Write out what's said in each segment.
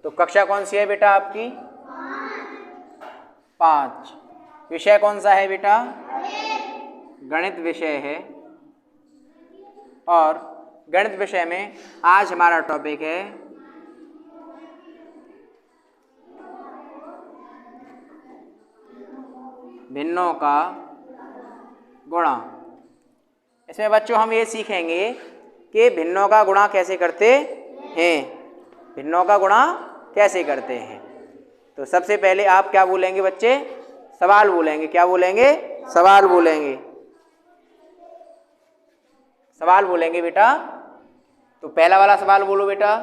तो कक्षा कौन सी है बेटा आपकी? 5। विषय कौन सा है बेटा? गणित विषय है। और गणित विषय में आज हमारा टॉपिक है भिन्नों का गुणा। इसमें बच्चों हम ये सीखेंगे कि भिन्नों का गुणा कैसे करते हैं। भिन्नों का गुणा कैसे करते हैं। तो सबसे पहले आप क्या बोलेंगे बच्चे? सवाल बोलेंगे। क्या बोलेंगे? सवाल बोलेंगे। सवाल बोलेंगे बेटा। तो पहला वाला सवाल बोलो बेटा।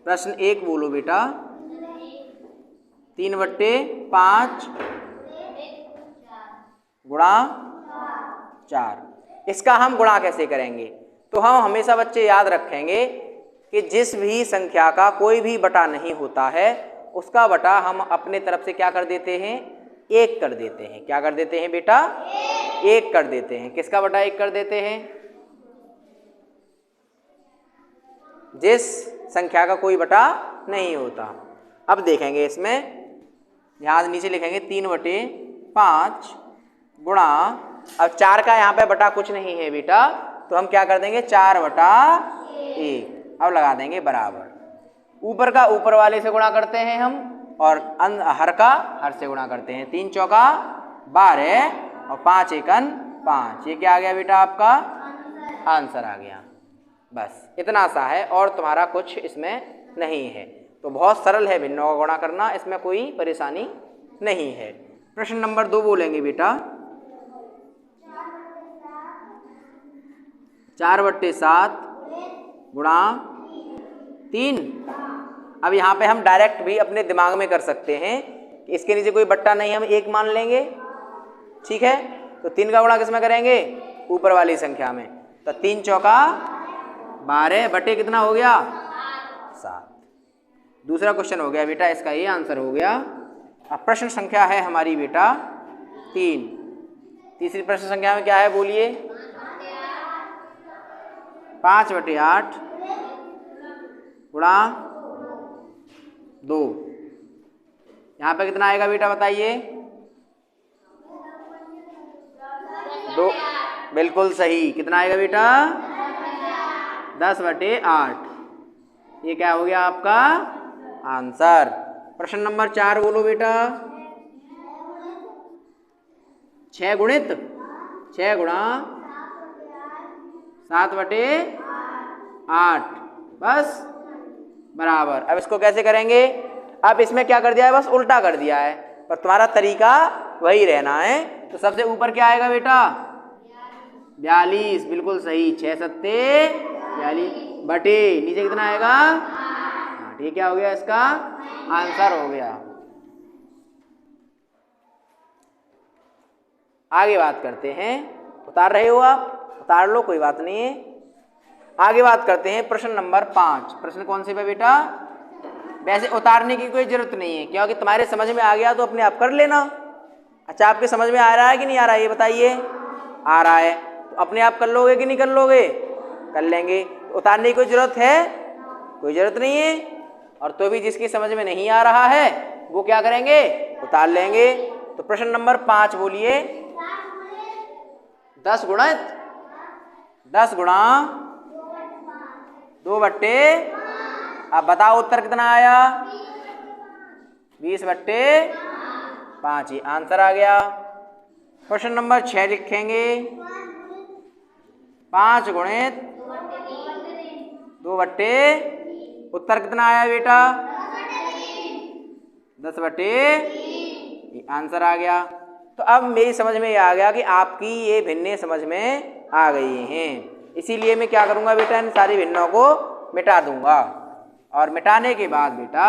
प्रश्न 1 बोलो बेटा। 3/5 गुणा 4। इसका हम गुणा कैसे करेंगे? तो हम हमेशा बच्चे याद रखेंगे कि जिस भी संख्या का कोई भी बटा नहीं होता है उसका बटा हम अपने तरफ से क्या कर देते हैं? 1 कर देते हैं। क्या कर देते हैं बेटा? 1 कर देते हैं। किसका बटा 1 कर देते हैं? जिस संख्या का कोई बटा नहीं होता। अब देखेंगे इसमें, यहाँ नीचे लिखेंगे 3/5 गुणा, अब 4 का यहाँ पे बटा कुछ नहीं है बेटा, तो हम क्या कर देंगे? 4/1। अब लगा देंगे बराबर। ऊपर का ऊपर वाले से गुणा करते हैं हम, और हर का हर से गुणा करते हैं। 3 चौका 12 और 5 एकन 5। ये क्या आ गया बेटा? आपका आंसर आ गया। बस इतना सा है और तुम्हारा कुछ इसमें नहीं है। तो बहुत सरल है भिन्नों का गुणा करना, इसमें कोई परेशानी नहीं है। प्रश्न नंबर 2 बोलेंगे बेटा। 4/7 गुणा 3। अब यहाँ पे हम डायरेक्ट भी अपने दिमाग में कर सकते हैं कि इसके नीचे कोई बट्टा नहीं, हम 1 मान लेंगे। ठीक है, तो 3 का गुणा किस में करेंगे? ऊपर वाली संख्या में। तो 3 चौका 12 बटे कितना हो गया? 7। दूसरा क्वेश्चन हो गया बेटा, इसका ये आंसर हो गया। अब प्रश्न संख्या है हमारी बेटा 3। तीसरी प्रश्न संख्या में क्या है बोलिए? 5/8 गुणा 2। यहाँ पे कितना आएगा बेटा बताइए? 2। बिल्कुल सही। कितना आएगा बेटा? 10/8। ये क्या हो गया आपका आंसर। प्रश्न नंबर 4 बोलो बेटा। 6 गुणित 6 गुणा 7/8 बस बराबर। अब इसको कैसे करेंगे? अब इसमें क्या कर दिया है? बस उल्टा कर दिया है, पर तुम्हारा तरीका वही रहना है। तो सबसे ऊपर क्या आएगा बेटा? 42। बिल्कुल सही। 6 सत्ते 42 बटे नीचे कितना आएगा? 8। ये क्या हो गया? इसका आंसर हो गया। आगे बात करते हैं। उतार रहे हो आप? उतार लो, कोई बात नहीं है। आगे बात करते हैं प्रश्न नंबर 5। प्रश्न कौन से पे बेटा? वैसे उतारने की कोई जरूरत नहीं है, क्योंकि तुम्हारे समझ में आ गया तो अपने आप कर लेना। अच्छा, आपके समझ में आ रहा है कि नहीं आ रहा है ये बताइए? आ रहा है तो अपने आप कर लोगे कि नहीं कर लोगे? कर लेंगे। तो उतारने की कोई जरूरत है? कोई जरूरत नहीं है। और तो भी जिसकी समझ में नहीं आ रहा है वो क्या करेंगे? उतार लेंगे। तो प्रश्न नंबर 5 बोलिए। 10 गुणा 2 बट्टे, अब बताओ उत्तर कितना आया? 20/5। ये आंसर आ गया। क्वेश्चन नंबर 6 लिखेंगे। 5 गुणित 2 बट्टे, उत्तर कितना आया बेटा? 10/3। ये आंसर आ गया। तो अब मेरी समझ में ये आ गया कि आपकी ये भिन्नें समझ में आ गई हैं। इसीलिए मैं क्या करूँगा बेटा? इन सारी भिन्नों को मिटा दूंगा। और मिटाने के बाद बेटा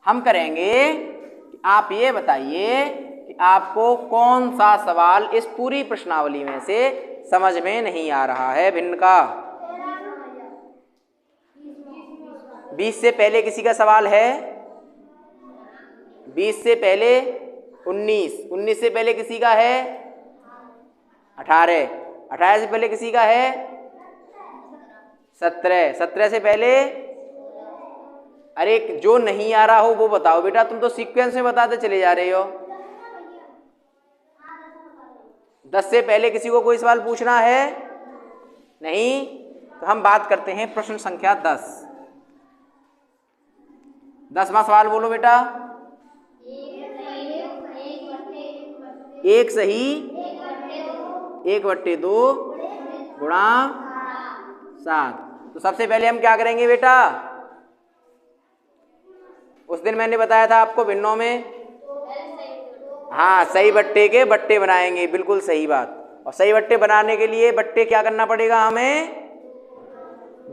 हम करेंगे कि आप ये बताइए कि आपको कौन सा सवाल इस पूरी प्रश्नावली में से समझ में नहीं आ रहा है भिन्न का। 20 से पहले किसी का सवाल है? 20 से पहले 19, 19 से पहले किसी का है? 18, 18 से पहले किसी का है? 17। 17 से पहले, अरे जो नहीं आ रहा हो वो बताओ बेटा, तुम तो सीक्वेंस में बताते चले जा रहे हो। 10 से पहले किसी को कोई सवाल पूछना है? नहीं, तो हम बात करते हैं प्रश्न संख्या 10। 10वां सवाल बोलो बेटा। एक सही 1/2 गुणा 7। तो सबसे पहले हम क्या करेंगे बेटा? उस दिन मैंने बताया था आपको भिन्नों में, हाँ सही बट्टे के बट्टे बनाएंगे, बिल्कुल सही बात। और सही बट्टे बनाने के लिए बट्टे क्या करना पड़ेगा हमें?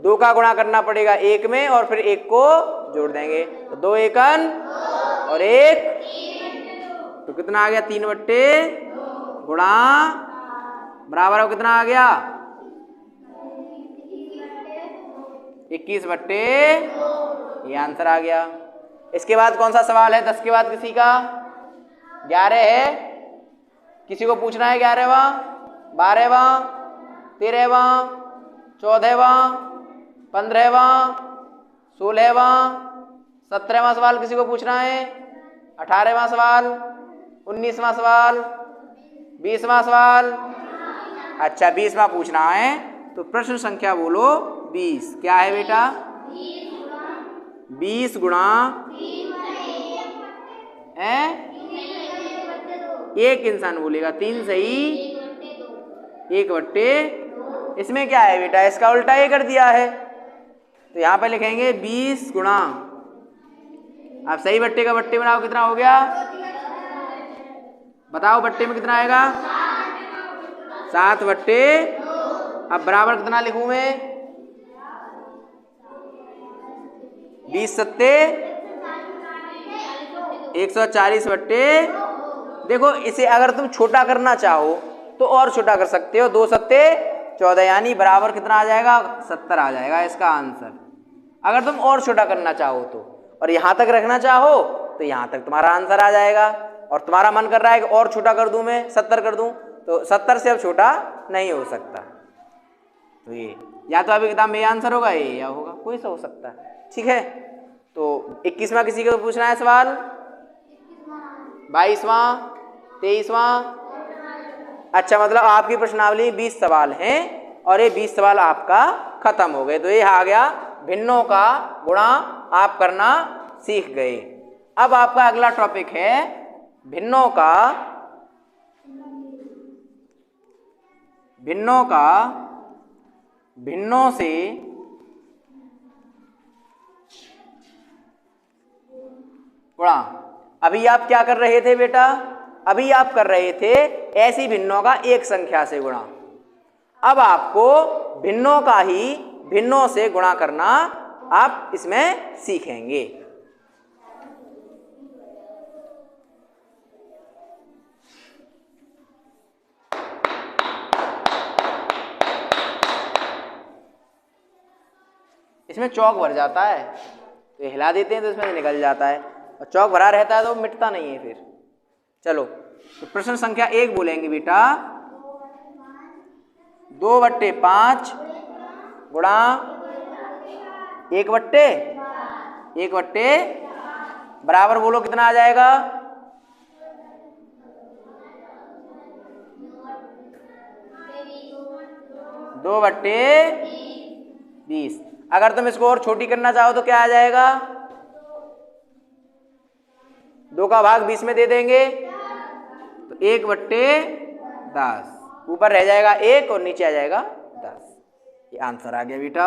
2 का गुणा करना पड़ेगा 1 में और फिर 1 को जोड़ देंगे। तो 2 एकन और 1, तो कितना आ गया? 3/2 गुणा बराबर हो कितना आ गया? 21/2। ये आंसर आ गया। इसके बाद कौन सा सवाल है? 10 के बाद किसी का? 11 है, किसी को पूछना है 11वां, 12वां, 13वां, 14वां, 15वां, 16वां, 17वां सवाल किसी को पूछना है? 18वां सवाल, 19वां सवाल, 20वां सवाल। अच्छा 20वां पूछना है, तो प्रश्न संख्या बोलो 20। क्या है बेटा? 20 गुणा है, एक इंसान बोलेगा 3 सही 1/2। इसमें क्या है बेटा? इसका उल्टा ये कर दिया है, तो यहाँ पे लिखेंगे 20 गुणा, अब सही बट्टे का बट्टे बनाओ, कितना हो गया? बताओ बट्टे में कितना आएगा? 7/2। अब बराबर कितना लिखूं मैं? 20 सत्ते 140/2। देखो इसे अगर तुम छोटा करना चाहो तो और छोटा कर सकते हो, 2 सत्ते 14, यानी बराबर कितना आ जाएगा? 70 आ जाएगा इसका आंसर, अगर तुम और छोटा करना चाहो तो। और यहाँ तक रखना चाहो तो यहाँ तक तुम्हारा आंसर आ जाएगा। और तुम्हारा मन कर रहा है कि और छोटा कर दूं, मैं 70 कर दूं, तो 70 से अब छोटा नहीं हो सकता। तो ये या तो अभी किताब में ये आंसर होगा, ये या होगा, कोई सा हो सकता है। ठीक है, तो 21वां किसी को पूछना है सवाल? 22वां, 23वां। अच्छा मतलब आपकी प्रश्नावली 20 सवाल हैं और ये 20 सवाल आपका खत्म हो गए। तो ये आ गया भिन्नों का गुणा आप करना सीख गए। अब आपका अगला टॉपिक है भिन्नों का भिन्नों से गुणा। अभी आप क्या कर रहे थे बेटा? अभी आप कर रहे थे ऐसी भिन्नों का एक संख्या से गुणा। अब आपको भिन्नों का ही भिन्नों से गुणा करना आप इसमें सीखेंगे। इसमें चौक भर जाता है, तो ये हिला देते हैं तो इसमें निकल जाता है, और चौक भरा रहता है तो मिटता नहीं है फिर। चलो तो प्रश्न संख्या 1 बोलेंगे बेटा, 2/5 गुणा 1/1 बराबर बोलो कितना आ जाएगा? 2/20। अगर तुम इसको और छोटी करना चाहो तो क्या आ जाएगा? 2 का भाग 20 में दे देंगे तो 1/10, ऊपर रह जाएगा 1 और नीचे आ जाएगा 10। ये आंसर आ गया बेटा,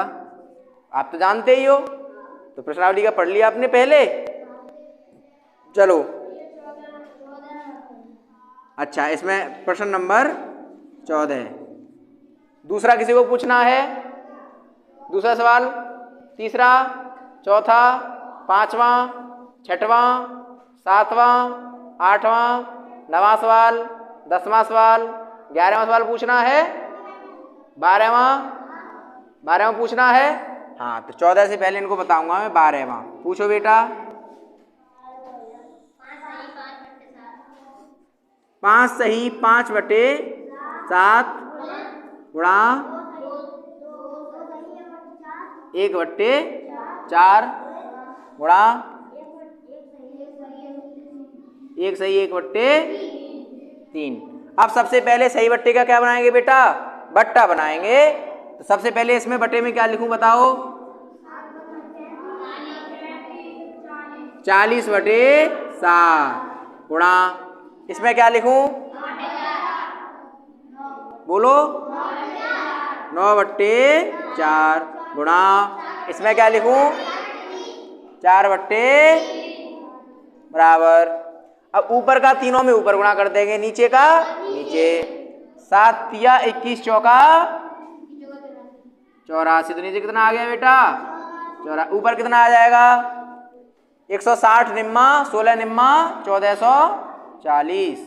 आप तो जानते ही हो, तो प्रश्नावली का पढ़ लिया आपने पहले। चलो अच्छा इसमें प्रश्न नंबर 14 दूसरा किसी को पूछना है? दूसरा सवाल, तीसरा, चौथा, पांचवा, छठवां, सातवां, आठवां, 9वां सवाल, 10वां सवाल, 11वां सवाल पूछना है? 12वां पूछना है? हाँ तो 14 से पहले इनको बताऊंगा मैं 12वां। पूछो बेटा। 5 सही 5/7 गुणा 1/4 गुणा 1/3। अब सबसे पहले सही बट्टे का क्या बनाएंगे बेटा? बट्टा बनाएंगे। तो सबसे पहले इसमें बट्टे में क्या लिखूं बताओ? 40/7 गुणा इसमें क्या लिखूं? बोलो 9/4 गुणा इसमें क्या लिखूं? 4 बराबर। अब ऊपर का तीनों में ऊपर गुणा कर देंगे, नीचे का नीचे। 7 या 21 चौका 84। तो नीचे कितना आ गया बेटा? 84। ऊपर कितना आ जाएगा? 160 निम्मा 16 निम्मा 1440।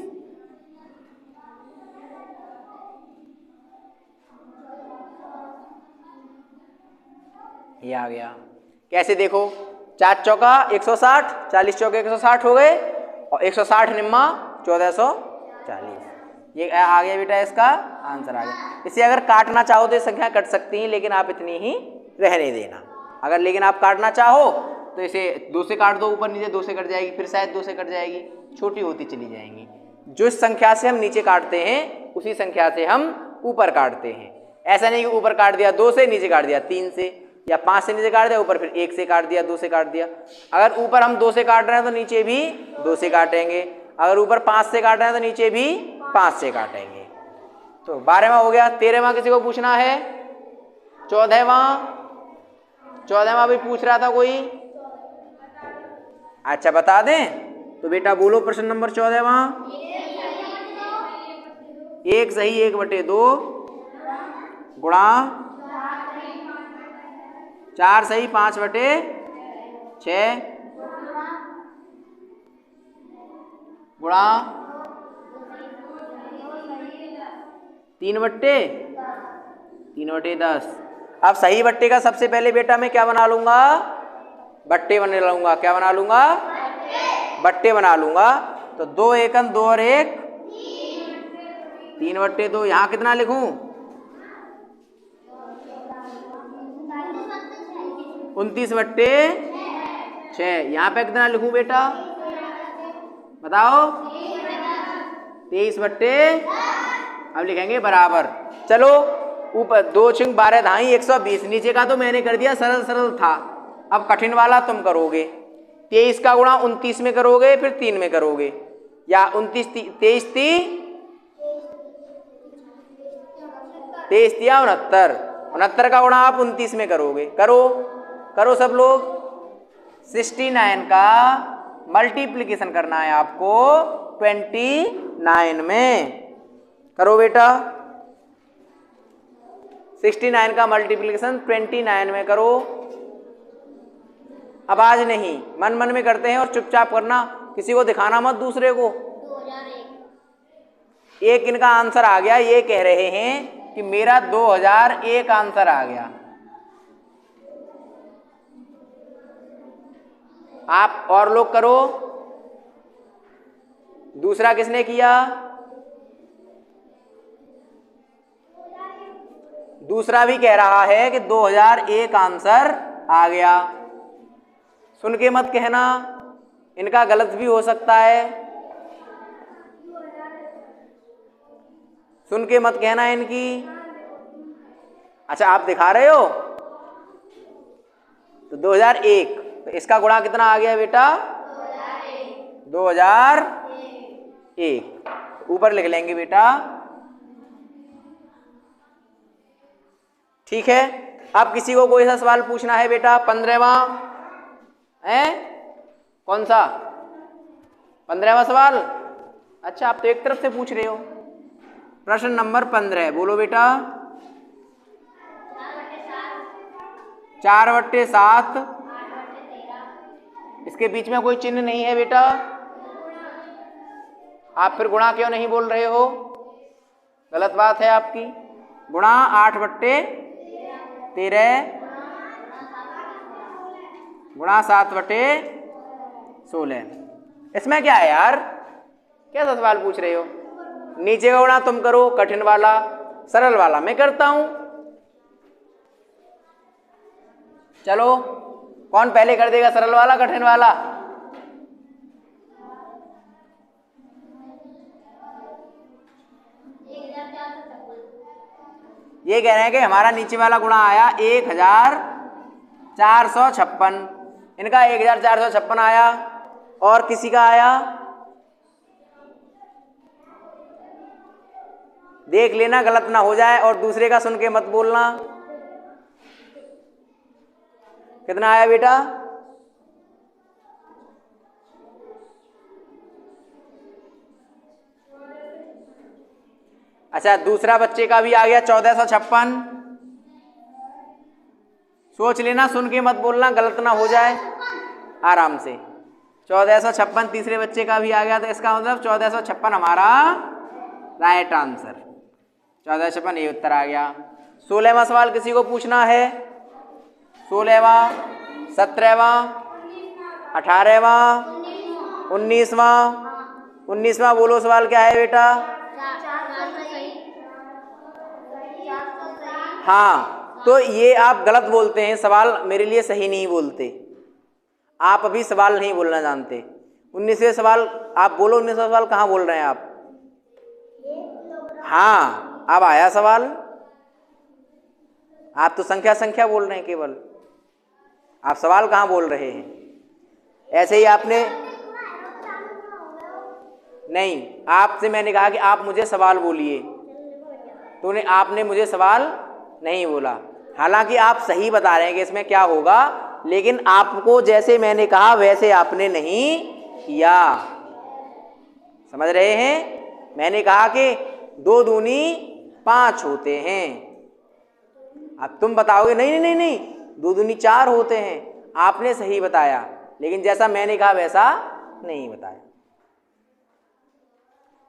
ये आ गया। कैसे देखो? 4 चौका 160, 40 चौके 160 हो गए और 160 निम्मा 1440। ये आ गया बेटा, इसका आंसर आ गया। इसे अगर काटना चाहो तो ये संख्या कट सकती हैं, लेकिन आप इतनी ही रहने देना। अगर लेकिन आप काटना चाहो तो इसे 2 से काट दो, ऊपर नीचे 2 से कट जाएगी, फिर शायद 2 से कट जाएगी, छोटी होती चली जाएंगी। जो संख्या से हम नीचे काटते हैं उसी संख्या से हम ऊपर काटते हैं। ऐसा नहीं कि ऊपर काट दिया 2 से, नीचे काट दिया 3 से, या 5 से नीचे काट दिया, ऊपर फिर 1 से काट दिया, 2 से काट दिया। अगर ऊपर हम 2 से काट रहे हैं तो नीचे भी 2 से काटेंगे। अगर ऊपर 5 से काट रहे हैं तो नीचे भी 5 से काटेंगे। तो 12वां हो गया। 13वां किसी को पूछना है? 14वां भी पूछ रहा था कोई? अच्छा बता दें तो बेटा बोलो प्रश्न नंबर 14वां। 1 सही 1/2 गुणा 4 सही 5/6 गुणा 3/10। अब सही बट्टे का सबसे पहले बेटा मैं क्या बना लूंगा? बट्टे बना लूंगा। क्या बना लूंगा? बट्टे बना लूंगा। तो 2 एकन 2 और 1 3/2। यहाँ कितना लिखूं? 29/6। यहाँ पे कितना लिखूं बेटा? बताओ। 23/। अब लिखेंगे बराबर। चलो ऊपर 2 छिंग 12 धाई 120। नीचे का तो मैंने कर दिया, सरल सरल था। अब कठिन वाला तुम करोगे। 23 का गुणा 29 में करोगे, फिर 3 में करोगे, या 23 23 69। 69 का गुणा आप 29 में करोगे। करो करो सब लोग। 69 का मल्टीप्लिकेशन करना है आपको 29 में। करो बेटा। 69 का मल्टीप्लिकेशन 29 में करो। अब आज नहीं, मन मन में करते हैं और चुपचाप करना, किसी को दिखाना मत दूसरे को। 1 इनका आंसर आ गया। ये कह रहे हैं कि मेरा 2001 आंसर आ गया। आप और लोग करो। दूसरा किसने किया? दूसरा भी कह रहा है कि 2001 आंसर आ गया। सुन के मत कहना, इनका गलत भी हो सकता है। सुन के मत कहना इनकी। अच्छा आप दिखा रहे हो तो 2001। तो इसका गुणा कितना आ गया बेटा? 2001। ऊपर लिख लेंगे बेटा। ठीक है। अब किसी को कोई सा सवाल पूछना है बेटा? 15वां है कौन सा? 15वां सवाल। अच्छा आप तो एक तरफ से पूछ रहे हो। प्रश्न नंबर 15 बोलो बेटा। 4/7। इसके बीच में कोई चिन्ह नहीं है बेटा। आप फिर गुणा क्यों नहीं बोल रहे हो? गलत बात है आपकी। गुणा 8/13 गुणा 7/16। इसमें क्या है यार? कैसा सवाल पूछ रहे हो? नीचे का गुणा तुम करो, कठिन वाला सरल वाला मैं करता हूं। चलो कौन पहले कर देगा, सरल वाला कठिन वाला? ये कह रहे हैं कि हमारा नीचे वाला गुणा आया 1456, इनका 1456 आया, और किसी का आया, देख लेना गलत ना हो जाए, और दूसरे का सुन के मत बोलना। कितना आया बेटा? अच्छा, दूसरा बच्चे का भी आ गया 1456। सोच लेना, सुन के मत बोलना, गलत ना हो जाए, आराम से। 1456 तीसरे बच्चे का भी आ गया, तो इसका मतलब 1456 हमारा राइट आंसर। 1456 ये उत्तर आ गया। 16वां सवाल किसी को पूछना है? 16वां, 17वां, 18वां, 19वां बोलो, सवाल क्या है बेटा? हाँ, तो ये आप गलत बोलते हैं, सवाल मेरे लिए सही नहीं बोलते, आप अभी सवाल नहीं बोलना जानते। 19वें सवाल आप बोलो, 19वां सवाल कहाँ बोल रहे हैं आप? हाँ, अब आया सवाल, आप तो संख्या बोल रहे हैं केवल, आप सवाल कहाँ बोल रहे हैं? ऐसे ही आपने नहीं, आपसे मैंने कहा कि आप मुझे सवाल बोलिए, तो आपने मुझे सवाल नहीं बोला। हालांकि आप सही बता रहे हैं कि इसमें क्या होगा, लेकिन आपको जैसे मैंने कहा वैसे आपने नहीं किया। समझ रहे हैं? मैंने कहा कि 2 दूनी 5 होते हैं, अब तुम बताओगे नहीं नहीं नहीं नहीं 2 दूनी 4 होते हैं। आपने सही बताया, लेकिन जैसा मैंने कहा वैसा नहीं बताया।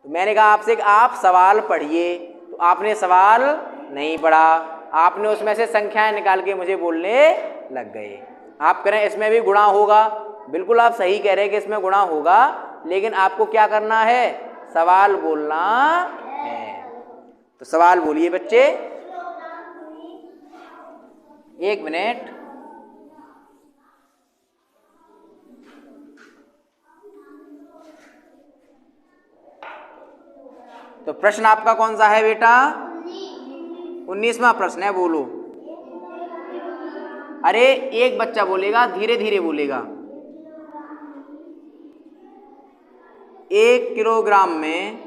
तो मैंने कहा आपसे कि आप सवाल पढ़िए, तो आपने सवाल नहीं पढ़ा, आपने उसमें से संख्याएं निकाल के मुझे बोलने लग गए। आप कह रहे हैं इसमें भी गुणा होगा, बिल्कुल आप सही कह रहे हैं कि इसमें गुणा होगा, लेकिन आपको क्या करना है? सवाल बोलना है। तो सवाल बोलिए बच्चे। 1 मिनट। तो प्रश्न आपका कौन सा है बेटा? 19वां प्रश्न है, बोलो। अरे एक बच्चा बोलेगा, धीरे धीरे बोलेगा। 1 किलोग्राम में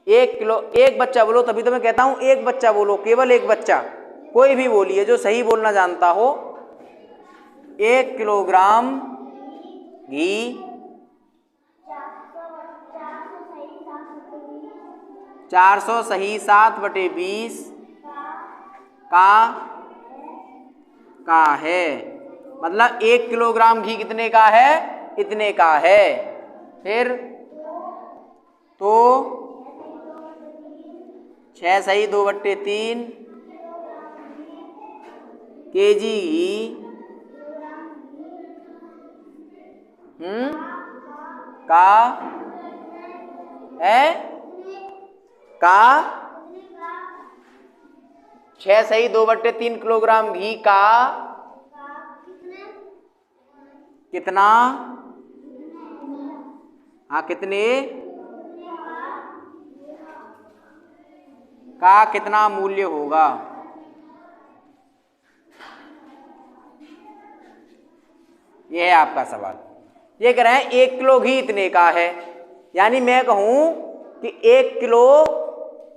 एक बच्चा बोलो, तभी तो मैं कहता हूं एक बच्चा बोलो, केवल एक बच्चा, कोई भी बोलिए जो सही बोलना जानता हो। 1 किलोग्राम घी 400 सही 7/20 का है। मतलब 1 किलोग्राम घी कितने का है? इतने का है। फिर तो 6 सही 2/3 केजी घी का है का 6 सही 2/3 किलोग्राम घी का कितना? हाँ, कितने का कितना मूल्य होगा? यह है आपका सवाल। ये कह रहे हैं 1 किलो घी इतने का है, यानी मैं कहूं कि 1 किलो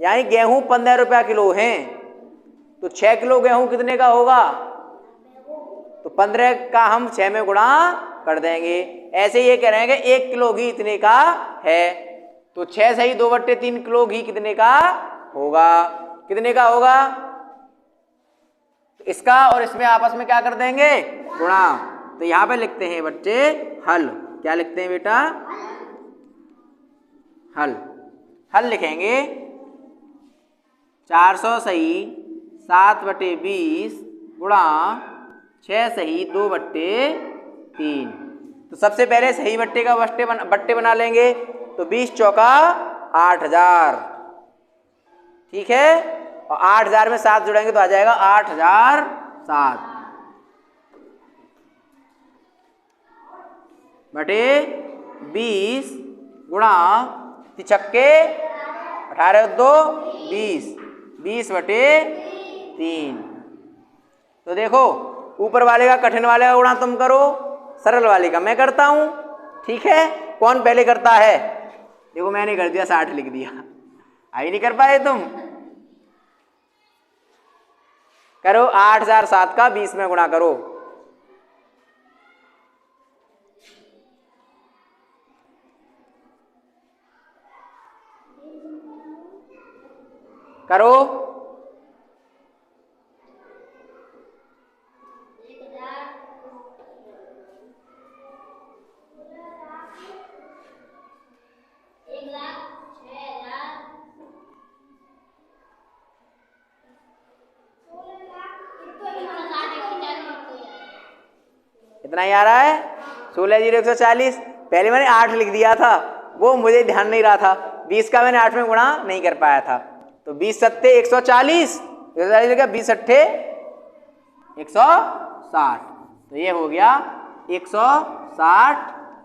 यानी गेहूं 15 रुपया किलो हैं, तो 6 किलो गेहूं कितने का होगा? तो 15 का हम 6 में गुणा कर देंगे। ऐसे ये कह रहे हैं कि 1 किलो घी इतने का है, तो 6 सही 2/3 किलो घी कितने का होगा? कितने का होगा? इसका और इसमें आपस में क्या कर देंगे? गुणा। तो यहां पे लिखते हैं बच्चे हल। क्या लिखते हैं बेटा? हल लिखेंगे 400 सही 7/20 गुणा 6 सही 2/3। तो सबसे पहले सही बट्टे का बट्टे बना लेंगे। तो 20 चौका 8000। ठीक है, और 8000 में 7 जुड़ेंगे तो आ जाएगा 8007 बटे 20 गुणा 18 20 20 बटे 3। तो देखो ऊपर वाले का कठिन वाले का गुणा तुम करो, सरल वाले का मैं करता हूं। ठीक है, कौन पहले करता है? देखो मैंने कर दिया, 60 लिख दिया। आई नहीं कर पाए तुम? करो 8007 का 20 में गुणा करो। करो। इतना ही आ रहा है, 16,0,140। पहले मैंने 8 लिख दिया था, वो मुझे ध्यान नहीं रहा था। 20 का मैंने 8 में गुणा नहीं कर पाया था। तो 20 सत्ते 140, 20 अट्ठे 160। तो ये हो गया 160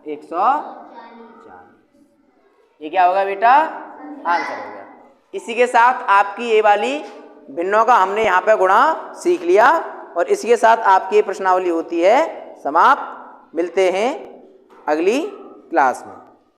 140। ये क्या होगा बेटा? आंसर हो गया। इसी के साथ आपकी ये वाली भिन्नों का हमने यहाँ पे गुणा सीख लिया, और इसी के साथ आपकी ये प्रश्नावली होती है समाप्त। मिलते हैं अगली क्लास में।